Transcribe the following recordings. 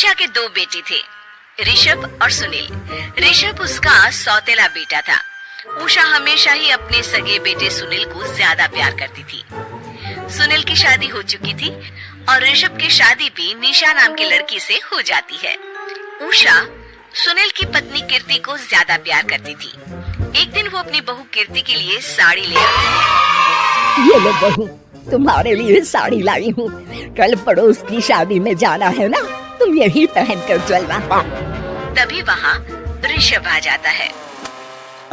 निशा के दो बेटे थे, ऋषभ और सुनील। ऋषभ उसका सौतेला बेटा था। उषा हमेशा ही अपने सगे बेटे सुनील को ज्यादा प्यार करती थी। सुनील की शादी हो चुकी थी और ऋषभ की शादी भी निशा नाम की लड़की से हो जाती है। उषा सुनील की पत्नी कीर्ति को ज्यादा प्यार करती थी। एक दिन वो अपनी बहू कीर्ति के लिए साड़ी ले आई। ये लो बहू, तुम्हारे लिए साड़ी लाई हूँ। कल पड़ोस की शादी में जाना है ना, तुम यही पहन कर चलना। तभी वहाँ ऋषभ आ जाता है।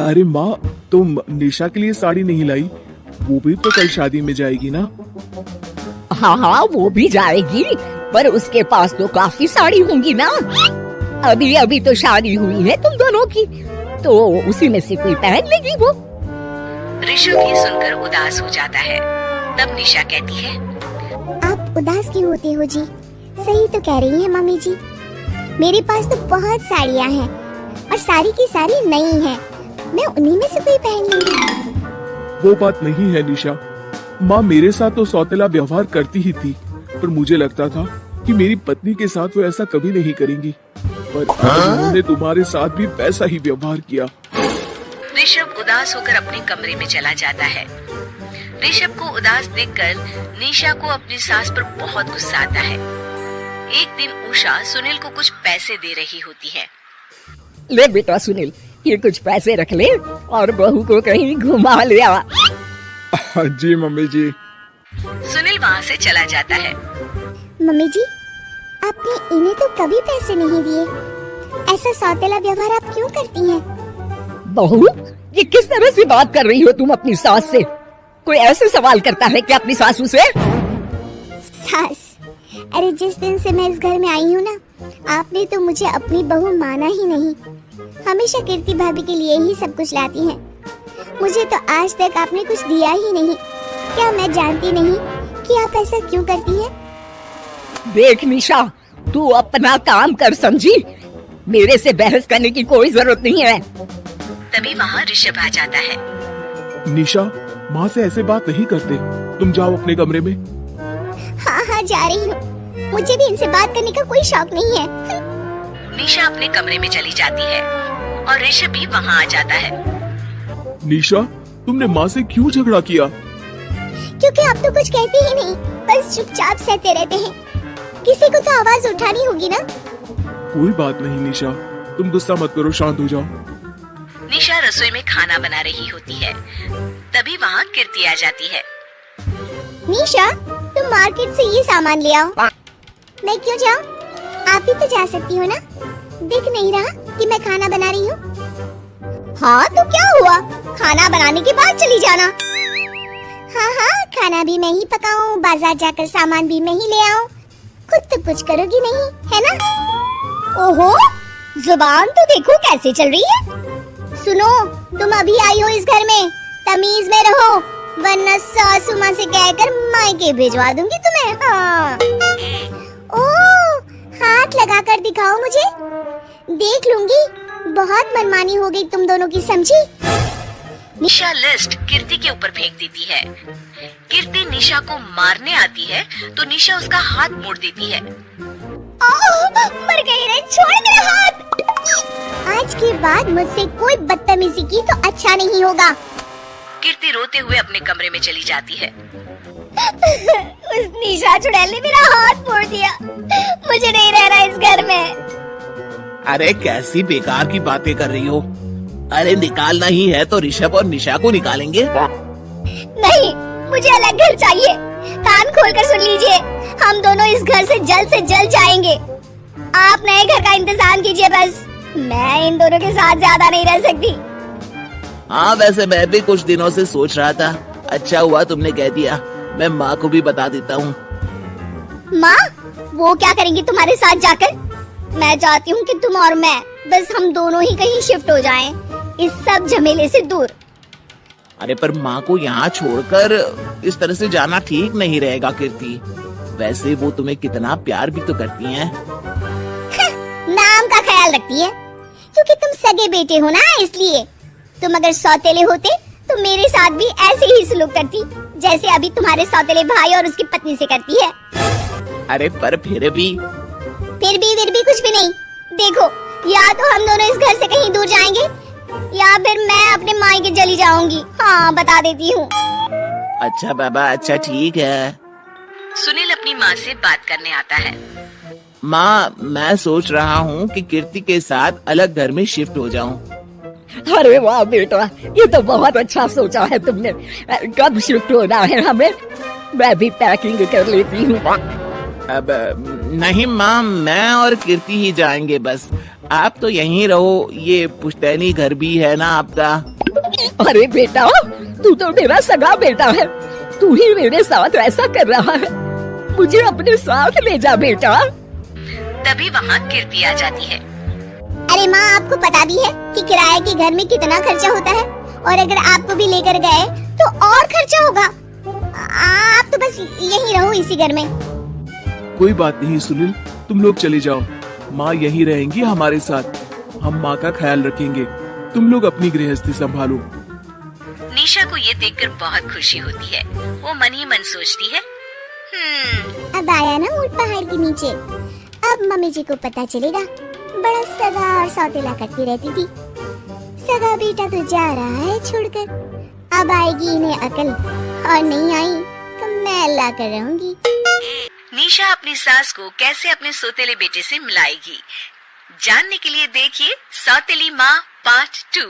अरे माँ, तुम निशा के लिए साड़ी नहीं लाई? वो भी तो कल शादी में जाएगी ना? हाँ हाँ, वो भी जाएगी, पर उसके पास तो काफी साड़ी होंगी ना। अभी अभी तो शादी हुई है तुम दोनों की, तो उसी में से कोई पहन लेगी वो। ऋषभ ये सुनकर उदास हो जाता है। तब निशा कहती है, आप उदास क्यों होते हो जी? सही तो कह रही है मम्मी जी। मेरे पास तो बहुत साड़ियाँ हैं और सारी की सारी नई हैं। मैं उन्हीं में से कोई पहन लूंगी। वो बात नहीं है निशा। माँ मेरे साथ तो सौतेला व्यवहार करती ही थी, पर मुझे लगता था कि मेरी पत्नी के साथ वो ऐसा कभी नहीं करेंगी, पर उन्होंने तुम्हारे साथ भी वैसा ही व्यवहार किया। ऋषभ उदास होकर अपने कमरे में चला जाता है। ऋषभ को उदास देखकर निशा को अपनी सास पर बहुत गुस्सा आता है। एक दिन उषा सुनील को कुछ पैसे दे रही होती है। ले बेटा सुनील, ये कुछ पैसे रख ले और बहू को कहीं घुमा ले आ। जी मम्मी जी। सुनील वहाँ से चला जाता है। मम्मी जी, आपने इन्हें तो कभी पैसे नहीं दिए। ऐसा सौतेला व्यवहार आप क्यों करती हैं? बहू, ये किस तरह से बात कर रही हो तुम अपनी सास से? कोई ऐसे सवाल करता है क्या अपनी सासू से? सास, अरे जिस दिन से मैं इस घर में आई हूँ ना, आपने तो मुझे अपनी बहू माना ही नहीं। हमेशा कीर्ति भाभी के लिए ही सब कुछ लाती हैं। मुझे तो आज तक आपने कुछ दिया ही नहीं। क्या मैं जानती नहीं कि आप ऐसा क्यों करती हैं? देख निशा, तू अपना काम कर, समझी? मेरे से बहस करने की कोई जरूरत नहीं है। तभी वहाँ ऋषभ आ जाता है। निशा, माँ से ऐसे बात नहीं करते। तुम जाओ अपने कमरे में। हाँ हाँ, जा रही हूँ। मुझे भी इनसे बात करने का कोई शौक नहीं है। निशा अपने कमरे में चली जाती है और ऋषभ भी वहाँ आ जाता है। निशा, तुमने माँ से क्यों झगड़ा किया? क्योंकि आप तो कुछ कहते ही नहीं, बस चुपचाप सहते रहते हैं। किसी को तो आवाज उठानी होगी ना। कोई बात नहीं निशा, तुम गुस्सा मत करो, शांत हो जाओ। निशा रसोई में खाना बना रही होती है। तभी वहाँ कीर्ति आ जाती है। निशा, तुम मार्केट से ये सामान ले आओ। मैं क्यों जाऊँ? आप भी तो जा सकती हो ना। दिख नहीं रहा कि मैं खाना बना रही हूँ? हाँ तो क्या हुआ, खाना बनाने के बाद चली जाना। हाँ हाँ, खाना भी मैं ही पकाऊं, बाजार जाकर सामान भी मैं ही ले आऊं। खुद तो कुछ करोगी नहीं, है ना? ओहो, जुबान तो देखो कैसे चल रही है। सुनो, तुम अभी आई हो इस घर में, तमीज में रहो, वरना सासू माँ से कहकर मायके भिजवा दूंगी तुम्हें। हाँ। ओह, हाथ लगा कर दिखाओ मुझे, देख लूंगी। बहुत मनमानी हो गई तुम दोनों की, समझी? निशा लिस्ट कीर्ति के ऊपर फेंक देती है। कीर्ति निशा को मारने आती है तो निशा उसका हाथ मोड़ देती है। मर गई रे, छोड़ मेरा हाथ। आज के बाद मुझसे कोई बदतमीजी की तो अच्छा नहीं होगा। कीर्ति रोते हुए अपने कमरे में चली जाती है। उस निशा चुड़ैल ने मेरा हाथ मोड़ दिया। मुझे नहीं रहना इस घर में। अरे कैसी बेकार की बातें कर रही हो? अरे निकालना ही है तो ऋषभ और निशा को निकालेंगे। नहीं, मुझे अलग घर चाहिए। कान खोलकर सुन लीजिए, हम दोनों इस घर से जल्द जाएंगे। आप नए घर का इंतजाम कीजिए बस। मैं इन दोनों के साथ ज्यादा नहीं रह सकती। हाँ, वैसे मैं भी कुछ दिनों से सोच रहा था। अच्छा हुआ तुमने कह दिया, मैं माँ को भी बता देता हूँ। माँ, वो क्या करेंगी तुम्हारे साथ जाकर? मैं चाहती हूँ कि तुम और मैं, बस हम दोनों ही कहीं शिफ्ट हो जाएं, इस सब झमेले से दूर। अरे पर माँ को यहाँ छोड़कर इस तरह से जाना ठीक नहीं रहेगा कीर्ति। वैसे वो तुम्हें कितना प्यार भी तो करती हैं। नाम का ख्याल रखती है, क्योंकि तुम सगे बेटे हो ना, इसलिए। तुम अगर सौतेले होते तो मेरे साथ भी ऐसे ही सलूक करती, जैसे अभी तुम्हारे सौतेले भाई और उसकी पत्नी से करती है। अरे पर फिर भी फिर भी कुछ भी नहीं। देखो, या तो हम दोनों इस घर से कहीं दूर जाएंगे या फिर मैं अपने मायके चली जाऊंगी। हाँ, बता देती हूँ। अच्छा बाबा, अच्छा ठीक है। सुनील अपनी माँ से बात करने आता है। माँ, मैं सोच रहा हूँ कि कीर्ति के साथ अलग घर में शिफ्ट हो जाऊँ। अरे वाह बेटा, ये तो बहुत अच्छा सोचा है तुमने। कब शिफ्ट होना है हमें? मैं भी पैकिंग कर लेती हूँ। अब नहीं माँ, मैं और कीर्ति ही जाएंगे बस। आप तो यहीं रहो, ये पुश्तैनी घर भी है ना आपका। अरे बेटा, तू तो मेरा सगा बेटा है, तू ही मेरे साथ ऐसा कर रहा है। मुझे अपने साथ ले जा बेटा। तभी वहाँ कीर्ति आ जाती है। अरे माँ, आपको पता भी है कि किराए के घर में कितना खर्चा होता है, और अगर आपको भी लेकर गए तो और खर्चा होगा। आप तो बस यहीं रहो इसी घर में। कोई बात नहीं सुनील, तुम लोग चले जाओ। माँ यहीं रहेंगी हमारे साथ, हम माँ का ख्याल रखेंगे। तुम लोग अपनी गृहस्थी संभालो। निशा को ये देखकर बहुत खुशी होती है। वो मन ही मन सोचती है, अब आया ना ऊंट पहाड़ के नीचे। अब मम्मी जी को पता चलेगा। बड़ा सगा और सौतेला करती रहती थी। सगा बेटा तो जा रहा है छोड़कर, अब आएगी इन्हें अकल, और नहीं आई तो मैं अल्लाह कर रहूंगी। निशा अपनी सास को कैसे अपने सौतेले बेटे से मिलाएगी, जानने के लिए देखिए सौतेली माँ पार्ट 2।